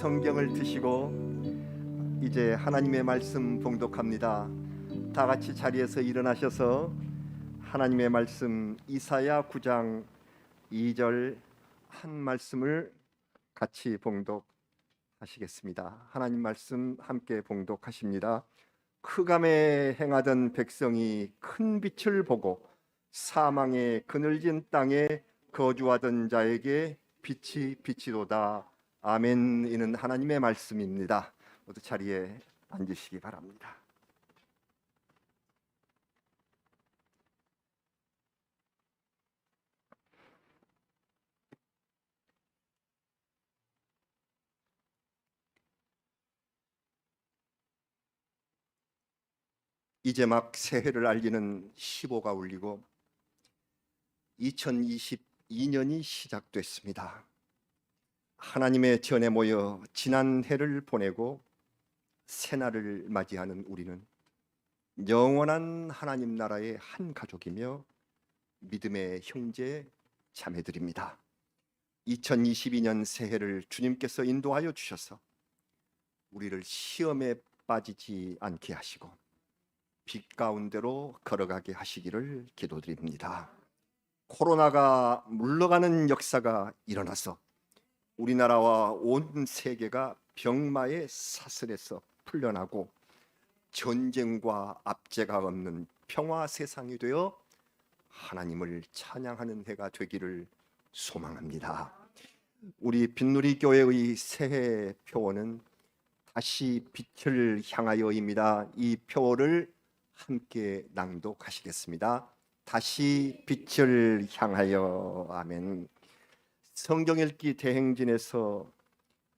성경을 드시고 이제 하나님의 말씀 봉독합니다. 다 같이 자리에서 일어나셔서 하나님의 말씀 이사야 9장 2절 한 말씀을 같이 봉독하시겠습니다. 하나님 말씀 함께 봉독하십니다. 흑암에 행하던 백성이 큰 빛을 보고 사망의 그늘진 땅에 거주하던 자에게 빛이 비치도다. 아멘. 이는 하나님의 말씀입니다. 모두 자리에 앉으시기 바랍니다. 이제 막 새해를 알리는 15가 울리고 2022년이 시작됐습니다. 하나님의 전에 모여 지난 해를 보내고 새날을 맞이하는 우리는 영원한 하나님 나라의 한 가족이며 믿음의 형제 자매들입니다. 2022년 새해를 주님께서 인도하여 주셔서 우리를 시험에 빠지지 않게 하시고 빛 가운데로 걸어가게 하시기를 기도드립니다. 코로나가 물러가는 역사가 일어나서 우리나라와 온 세계가 병마의 사슬에서 풀려나고 전쟁과 압제가 없는 평화 세상이 되어 하나님을 찬양하는 해가 되기를 소망합니다. 우리 빛누리 교회의 새해 표어는 다시 빛을 향하여입니다. 이 표어를 함께 낭독하시겠습니다. 다시 빛을 향하여. 아멘. 성경 읽기 대행진에서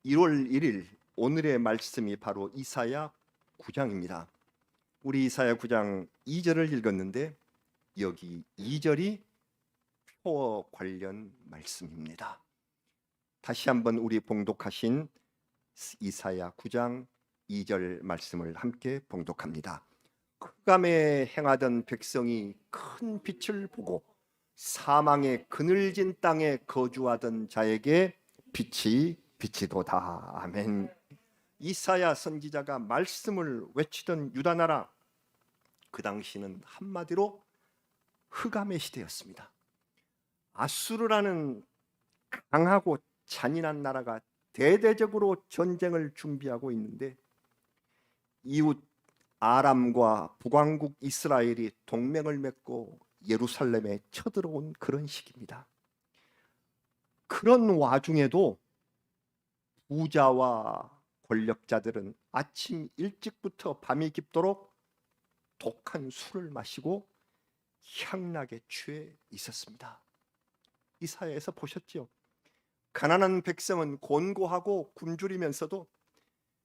1월 1일 오늘의 말씀이 바로 이사야 9장입니다. 우리 이사야 9장 2절을 읽었는데 여기 2절이 표어 관련 말씀입니다. 다시 한번 우리 봉독하신 이사야 9장 2절 말씀을 함께 봉독합니다. 흑암에 행하던 백성이 큰 빛을 보고 사망의 그늘진 땅에 거주하던 자에게 빛이 비치도다. 아멘. 이사야 선지자가 말씀을 외치던 유다 나라, 그 당시는 한마디로 흑암의 시대였습니다. 아수르라는 강하고 잔인한 나라가 대대적으로 전쟁을 준비하고 있는데 이웃 아람과 북왕국 이스라엘이 동맹을 맺고 예루살렘에 쳐들어온 그런 시기입니다. 그런 와중에도 부자와 권력자들은 아침 일찍부터 밤이 깊도록 독한 술을 마시고 향락에 취해 있었습니다. 이사야에서 보셨죠? 가난한 백성은 곤고하고 굶주리면서도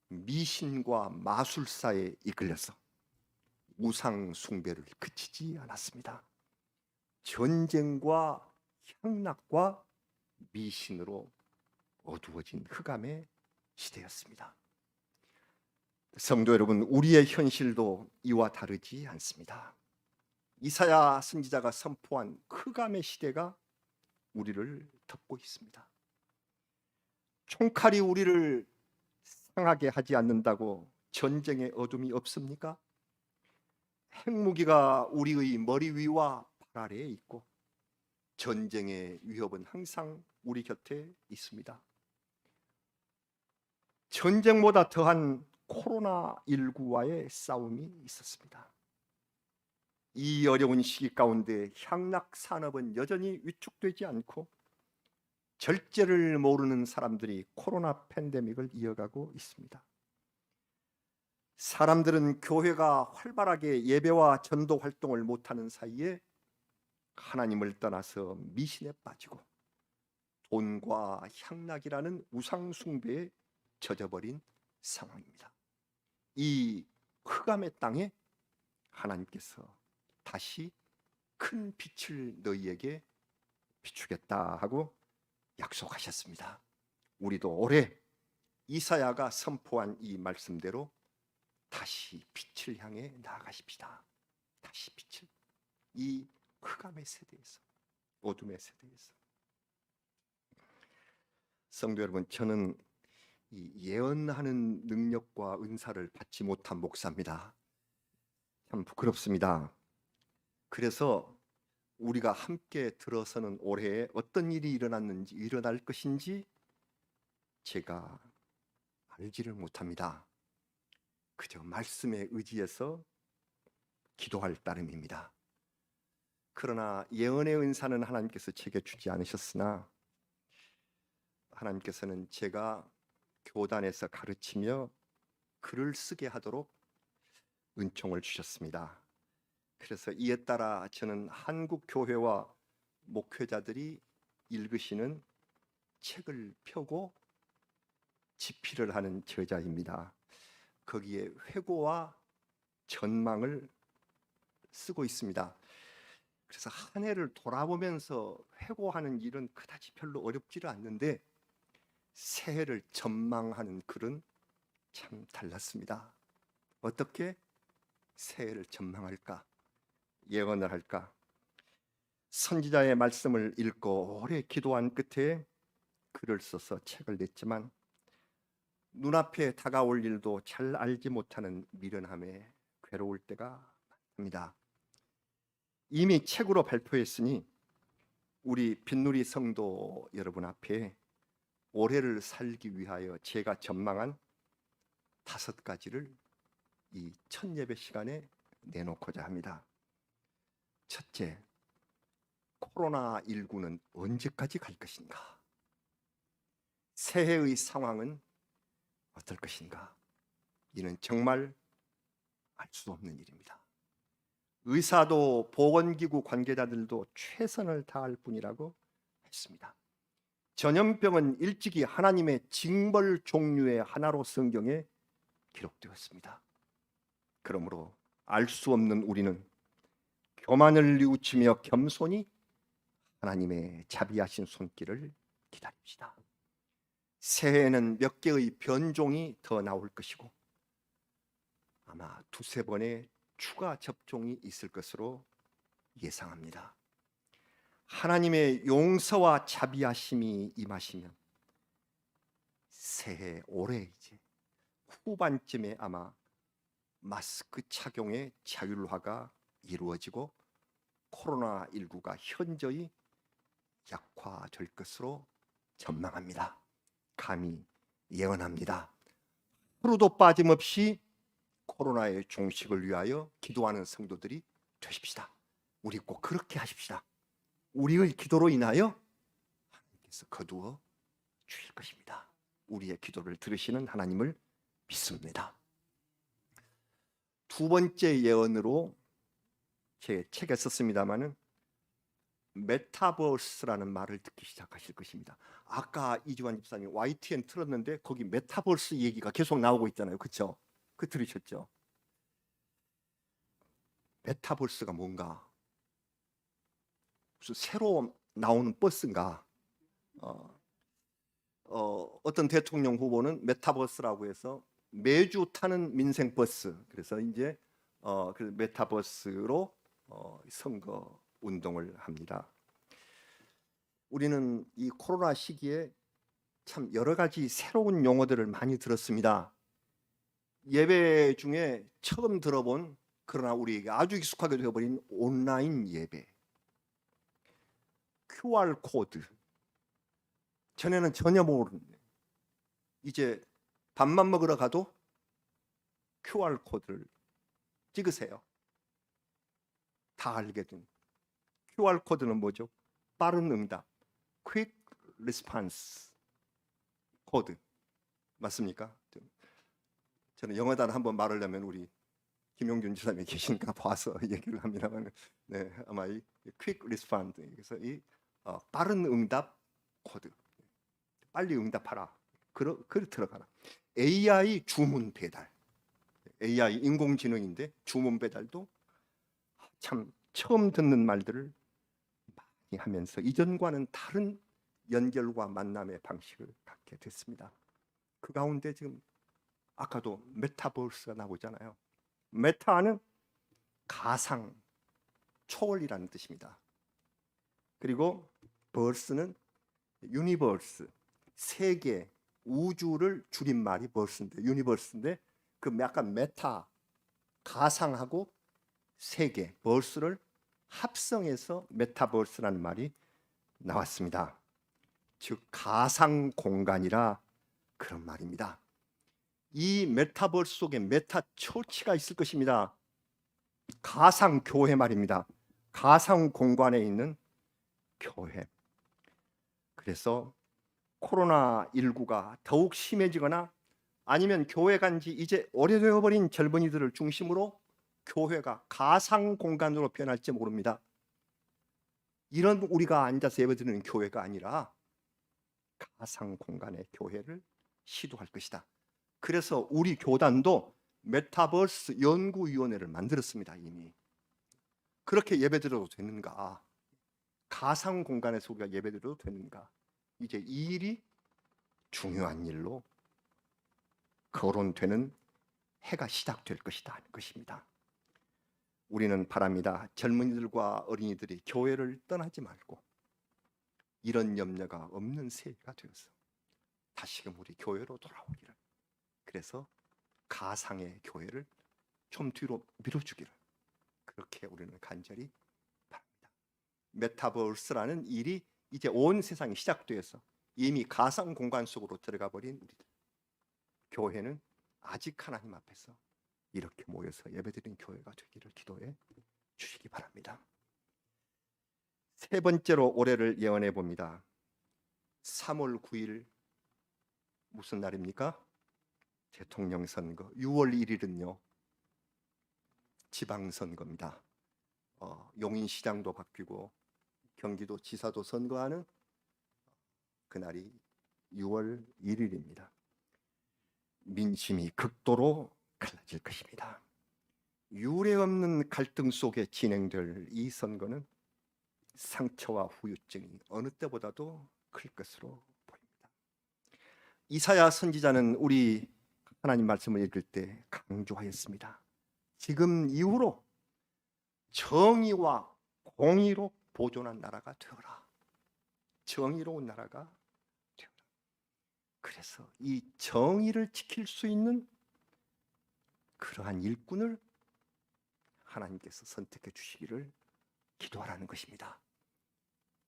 미신과 마술사에 이끌려서 우상 숭배를 그치지 않았습니다. 전쟁과 향락과 미신으로 어두워진 흑암의 시대였습니다. 성도 여러분, 우리의 현실도 이와 다르지 않습니다. 이사야 선지자가 선포한 흑암의 시대가 우리를 덮고 있습니다. 총칼이 우리를 상하게 하지 않는다고 전쟁의 어둠이 없습니까? 핵무기가 우리의 머리 위와 발 아래에 있고 전쟁의 위협은 항상 우리 곁에 있습니다. 전쟁보다 더한 코로나19와의 싸움이 있었습니다. 이 어려운 시기 가운데 향락 산업은 여전히 위축되지 않고 절제를 모르는 사람들이 코로나 팬데믹을 이어가고 있습니다. 사람들은 교회가 활발하게 예배와 전도 활동을 못하는 사이에 하나님을 떠나서 미신에 빠지고 돈과 향락이라는 우상 숭배에 젖어버린 상황입니다. 이 흑암의 땅에 하나님께서 다시 큰 빛을 너희에게 비추겠다 하고 약속하셨습니다. 우리도 올해 이사야가 선포한 이 말씀대로 다시 빛을 향해 나아가십시다. 다시 빛을, 이 흑암의 세대에서, 어둠의 세대에서. 성도 여러분, 저는 이 예언하는 능력과 은사를 받지 못한 목사입니다. 참 부끄럽습니다. 그래서 우리가 함께 들어서는 올해에 어떤 일이 일어날 것인지 제가 알지를 못합니다. 그저 말씀에 의지해서 기도할 따름입니다. 그러나 예언의 은사는 하나님께서 제게 주지 않으셨으나 하나님께서는 제가 교단에서 가르치며 글을 쓰게 하도록 은총을 주셨습니다. 그래서 이에 따라 저는 한국 교회와 목회자들이 읽으시는 책을 펴고 집필을 하는 저자입니다. 거기에 회고와 전망을 쓰고 있습니다. 그래서 한 해를 돌아보면서 회고하는 일은 그다지 별로 어렵지를 않는데 새해를 전망하는 글은 참 달랐습니다. 어떻게 새해를 전망할까? 예언을 할까? 선지자의 말씀을 읽고 오래 기도한 끝에 글을 써서 책을 냈지만 눈앞에 다가올 일도 잘 알지 못하는 미련함에 괴로울 때가 많습니다. 이미 책으로 발표했으니 우리 빈누리 성도 여러분 앞에 올해를 살기 위하여 제가 전망한 5가지를 이 첫 예배 시간에 내놓고자 합니다. 첫째, 코로나19는 언제까지 갈 것인가? 새해의 상황은 어떨 것인가? 이는 정말 알 수 없는 일입니다. 의사도 보건기구 관계자들도 최선을 다할 뿐이라고 했습니다. 전염병은 일찍이 하나님의 징벌 종류의 하나로 성경에 기록되었습니다. 그러므로 알 수 없는 우리는 교만을 뉘우치며 겸손히 하나님의 자비하신 손길을 기다립시다. 새해에는 몇 개의 변종이 더 나올 것이고 아마 2-3번의 추가 접종이 있을 것으로 예상합니다. 하나님의 용서와 자비하심이 임하시면 새해 올해 이제 후반쯤에 아마 마스크 착용의 자율화가 이루어지고 코로나19가 현저히 약화될 것으로 전망합니다. 감히 예언합니다. 하루도 빠짐없이 코로나의 종식을 위하여 기도하는 성도들이 되십시다. 우리 꼭 그렇게 하십시다. 우리의 기도로 인하여 하나님께서 거두어 주실 것입니다. 우리의 기도를 들으시는 하나님을 믿습니다. 2번째 예언으로 제 책에 썼습니다마는 메타버스라는 말을 듣기 시작하실 것입니다. 아까 이주환 집사님 YTN 틀었는데 거기 메타버스 얘기가 계속 나오고 있잖아요. 그렇죠? 그 들으셨죠? 메타버스가 뭔가? 무슨 새로 나오는 버스인가? 어떤 대통령 후보는 메타버스라고 해서 매주 타는 민생 버스. 그래서 이제 그 메타버스로 선거 운동을 합니다. 우리는 이 코로나 시기에 참 여러 가지 새로운 용어들을 많이 들었습니다. 예배 중에 처음 들어본 그러나 우리에게 아주 익숙하게 되어버린 온라인 예배, QR 코드. 전에는 전혀 모르는데 이제 밥만 먹으러 가도 QR 코드를 찍으세요. 다 알게 된 QR 코드는 뭐죠? 빠른 응답, Quick Response 코드 맞습니까? 저는 영어 단어 한번 말하려면 우리 김용균 지사님이 계신가 봐서 얘기를 합니다만, 네, 아마 이 Quick Response, 그래서 이 빠른 응답 코드, 빨리 응답하라, 글 들어가라. AI 주문 배달, AI 인공지능인데 주문 배달도 참 처음 듣는 말들을 많이 하면서 이전과는 다른 연결과 만남의 방식을 갖게 됐습니다. 그 가운데 지금 아까도 메타버스가 나오잖아요. 메타는 가상, 초월이라는 뜻입니다. 그리고 버스는 유니버스, 세계, 우주를 줄임말이 벌스인데, 유니버스인데 그 약간 메타, 가상하고 세계, 벌스를 합성해서 메타버스라는 말이 나왔습니다. 즉 가상 공간이라 그런 말입니다. 이 메타버스 속에 메타 처치가 있을 것입니다. 가상 교회 말입니다. 가상 공간에 있는 교회. 그래서 코로나19가 더욱 심해지거나 아니면 교회 간지 이제 오래되어 버린 젊은이들을 중심으로 교회가 가상 공간으로 변할지 모릅니다. 이런 우리가 앉아서 예배드리는 교회가 아니라 가상 공간의 교회를 시도할 것이다. 그래서 우리 교단도 메타버스 연구위원회를 만들었습니다. 이미. 그렇게 예배드려도 되는가? 가상 공간에서 우리가 예배드려도 되는가? 이제 이 일이 중요한 일로 거론되는 해가 시작될 것이다 하는 것입니다. 우리는 바랍니다. 젊은이들과 어린이들이 교회를 떠나지 말고 이런 염려가 없는 새해가 되어서 다시금 우리 교회로 돌아오기를, 그래서 가상의 교회를 좀 뒤로 밀어주기를, 그렇게 우리는 간절히 바랍니다. 메타버스라는 일이 이제 온 세상에 시작되어서 이미 가상 공간 속으로 들어가 버린 우리들, 교회는 아직 하나님 앞에서 이렇게 모여서 예배드리는 교회가 되기를 기도해 주시기 바랍니다. 세 번째로 올해를 예언해 봅니다. 3월 9일 무슨 날입니까? 대통령 선거. 6월 1일은요 지방선거입니다. 용인시장도 바뀌고 경기도 지사도 선거하는 그날이 6월 1일입니다. 민심이 극도로 갈라질 것입니다. 유례없는 갈등 속에 진행될 이 선거는 상처와 후유증이 어느 때보다도 클 것으로 보입니다. 이사야 선지자는 우리 하나님 말씀을 읽을 때 강조하였습니다. 지금 이후로 정의와 공의로 보존한 나라가 되어라. 정의로운 나라가 되어라. 그래서 이 정의를 지킬 수 있는 그러한 일꾼을 하나님께서 선택해 주시기를 기도하라는 것입니다.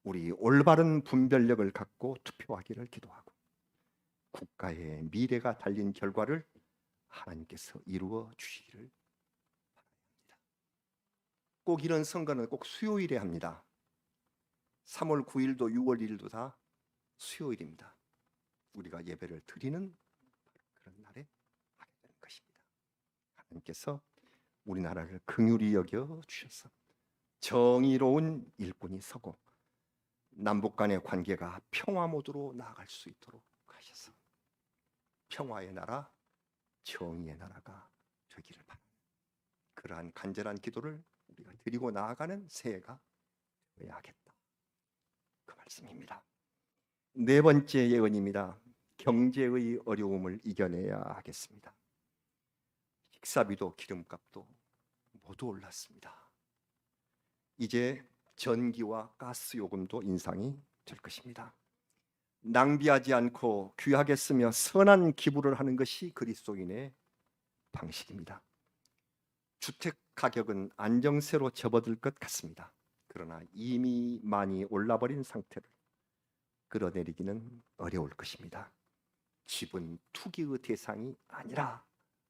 우리 올바른 분별력을 갖고 투표하기를 기도하고 국가의 미래가 달린 결과를 하나님께서 이루어 주시기를 바랍니다. 꼭 이런 선거는 꼭 수요일에 합니다. 3월 9일도 6월 1일도 다 수요일입니다. 우리가 예배를 드리는 그런 날에 하게 되는 것입니다. 하나님께서 우리나라를 긍휼히 여겨 주셔서 정의로운 일꾼이 서고 남북 간의 관계가 평화 모드로 나아갈 수 있도록 하셔서 평화의 나라, 정의의 나라가 되기를 바랍니다. 그러한 간절한 기도를 우리가 드리고 나아가는 새해가 되어야 하겠다, 그 말씀입니다. 네 번째 예언입니다. 경제의 어려움을 이겨내야 하겠습니다. 식사비도 기름값도 모두 올랐습니다. 이제 전기와 가스 요금도 인상이 될 것입니다. 낭비하지 않고 귀하게 쓰며 선한 기부를 하는 것이 그리스도인의 방식입니다. 주택 가격은 안정세로 접어들 것 같습니다. 그러나 이미 많이 올라버린 상태를 끌어내리기는 어려울 것입니다. 집은 투기의 대상이 아니라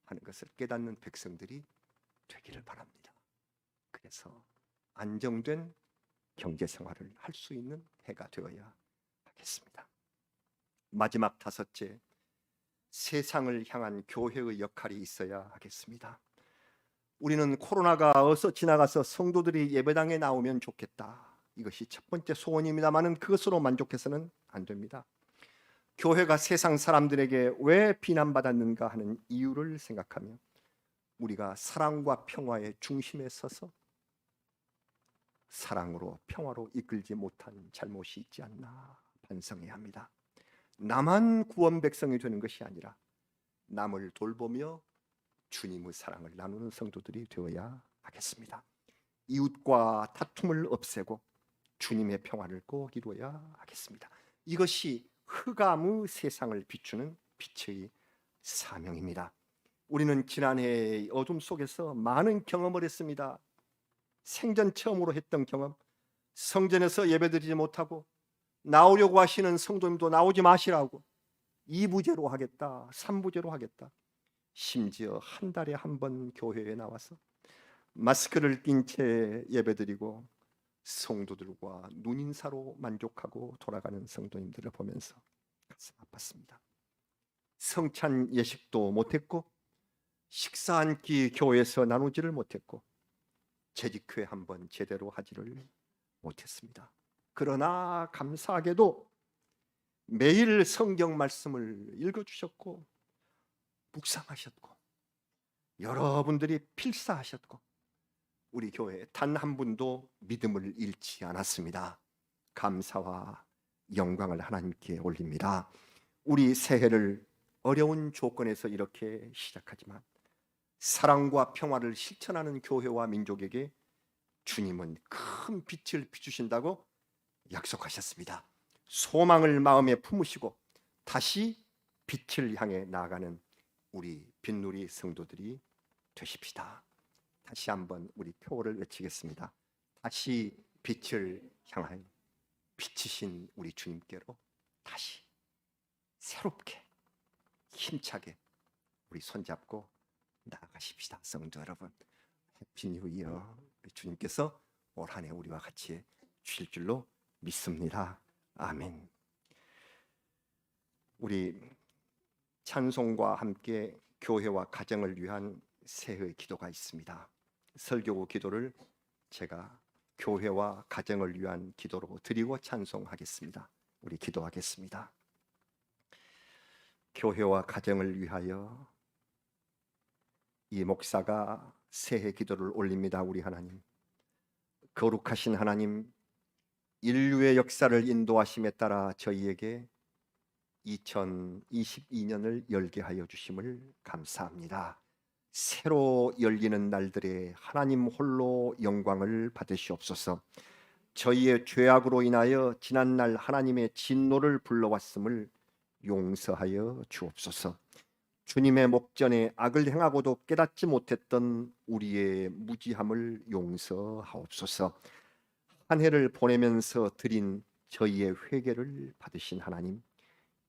하는 것을 깨닫는 백성들이 되기를 바랍니다. 그래서 안정된 경제 생활을 할 수 있는 해가 되어야 하겠습니다. 마지막 다섯째, 세상을 향한 교회의 역할이 있어야 하겠습니다. 우리는 코로나가 어서 지나가서 성도들이 예배당에 나오면 좋겠다, 이것이 첫 번째 소원입니다만은 그것으로 만족해서는 안 됩니다. 교회가 세상 사람들에게 왜 비난받았는가 하는 이유를 생각하며 우리가 사랑과 평화의 중심에 서서 사랑으로 평화로 이끌지 못한 잘못이 있지 않나 반성해야 합니다. 나만 구원 백성이 되는 것이 아니라 남을 돌보며 주님의 사랑을 나누는 성도들이 되어야 하겠습니다. 이웃과 다툼을 없애고 주님의 평화를 꼭 이루어야 하겠습니다. 이것이 흑암의 세상을 비추는 빛의 사명입니다. 우리는 지난해 어둠 속에서 많은 경험을 했습니다. 생전 처음으로 했던 경험, 성전에서 예배드리지 못하고 나오려고 하시는 성도님도 나오지 마시라고 2부제로 하겠다, 3부제로 하겠다. 심지어 한 달에 한 번 교회에 나와서 마스크를 낀 채 예배드리고 성도들과 눈인사로 만족하고 돌아가는 성도님들을 보면서 가슴 아팠습니다. 성찬 예식도 못했고 식사 한 끼 교회에서 나누지를 못했고 재직회 한번 제대로 하지를 못했습니다. 그러나 감사하게도 매일 성경 말씀을 읽어주셨고 묵상하셨고 여러분들이 필사하셨고 우리 교회에 단 한 분도 믿음을 잃지 않았습니다. 감사와 영광을 하나님께 올립니다. 우리 새해를 어려운 조건에서 이렇게 시작하지만 사랑과 평화를 실천하는 교회와 민족에게 주님은 큰 빛을 비추신다고 약속하셨습니다. 소망을 마음에 품으시고 다시 빛을 향해 나아가는 우리 빈누리 성도들이 되십시다. 다시 한번 우리 표어를 외치겠습니다. 다시 빛을 향하여 비치신 우리 주님께로 다시 새롭게 힘차게 우리 손잡고 나아가십시다. 성도 여러분, 해피 뉴 이어. 주님께서 올 한 해 우리와 같이 주실 줄로 믿습니다. 아멘. 우리 찬송과 함께 교회와 가정을 위한 새해 기도가 있습니다. 설교 기도를 제가 교회와 가정을 위한 기도로 드리고 찬송하겠습니다. 우리 기도하겠습니다. 교회와 가정을 위하여 이 목사가 새해 기도를 올립니다. 우리 하나님, 거룩하신 하나님, 인류의 역사를 인도하심에 따라 저희에게 2022년을 열게 하여 주심을 감사합니다. 새로 열리는 날들에 하나님 홀로 영광을 받으시옵소서. 저희의 죄악으로 인하여 지난날 하나님의 진노를 불러왔음을 용서하여 주옵소서. 주님의 목전에 악을 행하고도 깨닫지 못했던 우리의 무지함을 용서하옵소서. 한 해를 보내면서 드린 저희의 회개를 받으신 하나님,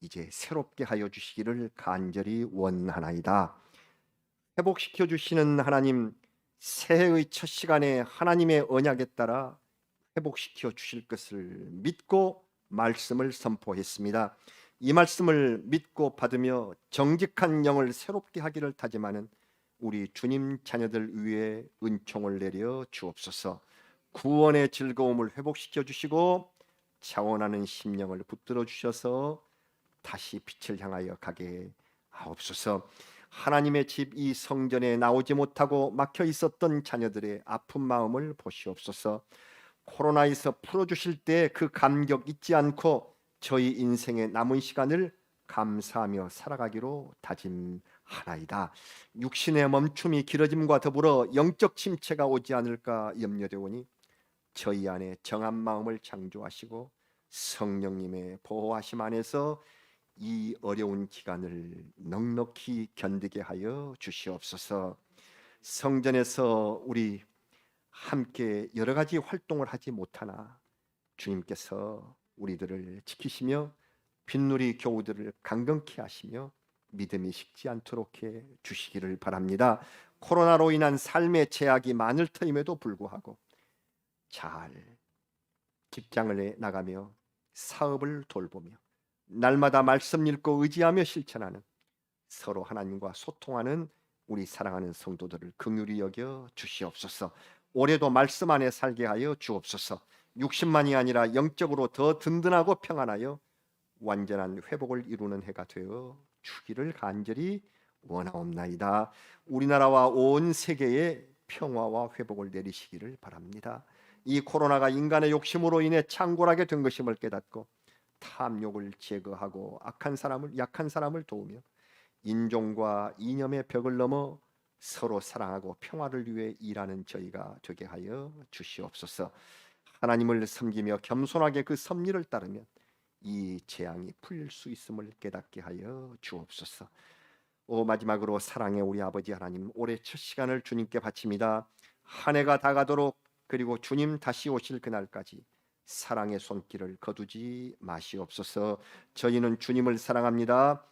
이제 새롭게 하여 주시기를 간절히 원하나이다. 회복시켜 주시는 하나님, 새해의 첫 시간에 하나님의 언약에 따라 회복시켜 주실 것을 믿고 말씀을 선포했습니다. 이 말씀을 믿고 받으며 정직한 영을 새롭게 하기를 다짐하는 우리 주님 자녀들 위에 은총을 내려 주옵소서. 구원의 즐거움을 회복시켜 주시고 자원하는 심령을 붙들어 주셔서 다시 빛을 향하여 가게 하옵소서. 하나님의 집 이 성전에 나오지 못하고 막혀 있었던 자녀들의 아픈 마음을 보시옵소서. 코로나에서 풀어주실 때 그 감격 잊지 않고 저희 인생의 남은 시간을 감사하며 살아가기로 다짐하나이다. 육신의 멈춤이 길어짐과 더불어 영적 침체가 오지 않을까 염려되오니 저희 안에 정한 마음을 창조하시고 성령님의 보호하심 안에서 이 어려운 기간을 넉넉히 견디게 하여 주시옵소서. 성전에서 우리 함께 여러 가지 활동을 하지 못하나 주님께서 우리들을 지키시며 빈누리 교우들을 강건케 하시며 믿음이 식지 않도록 해 주시기를 바랍니다. 코로나로 인한 삶의 제약이 많을 터임에도 불구하고 잘 직장을 나가며 사업을 돌보며 날마다 말씀 읽고 의지하며 실천하는 서로 하나님과 소통하는 우리 사랑하는 성도들을 긍휼히 여겨 주시옵소서. 올해도 말씀 안에 살게 하여 주옵소서. 육신만이 아니라 영적으로 더 든든하고 평안하여 완전한 회복을 이루는 해가 되어 주기를 간절히 원하옵나이다. 우리나라와 온 세계에 평화와 회복을 내리시기를 바랍니다. 이 코로나가 인간의 욕심으로 인해 창궐하게 된 것임을 깨닫고 탐욕을 제거하고 약한 사람을 도우며 인종과 이념의 벽을 넘어 서로 사랑하고 평화를 위해 일하는 저희가 되게 하여 주시옵소서. 하나님을 섬기며 겸손하게 그 섭리를 따르면 이 재앙이 풀릴 수 있음을 깨닫게 하여 주옵소서. 마지막으로 사랑의 우리 아버지 하나님, 올해 첫 시간을 주님께 바칩니다. 한 해가 다가도록, 그리고 주님 다시 오실 그날까지 사랑의 손길을 거두지 마시옵소서. 저희는 주님을 사랑합니다.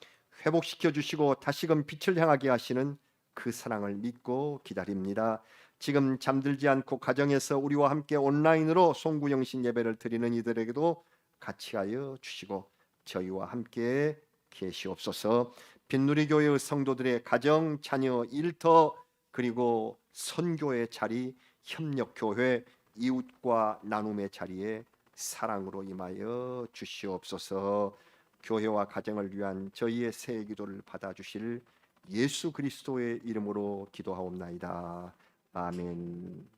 회복시켜 주시고 다시금 빛을 향하게 하시는 그 사랑을 믿고 기다립니다. 지금 잠들지 않고 가정에서 우리와 함께 온라인으로 송구영신 예배를 드리는 이들에게도 같이 하여 주시고 저희와 함께 계시옵소서. 빈누리교회의 성도들의 가정, 자녀, 일터, 그리고 선교의 자리, 협력교회, 이웃과 나눔의 자리에 사랑으로 임하여 주시옵소서. 교회와 가정을 위한 저희의 새해 기도를 받아주실 예수 그리스도의 이름으로 기도하옵나이다. 아멘.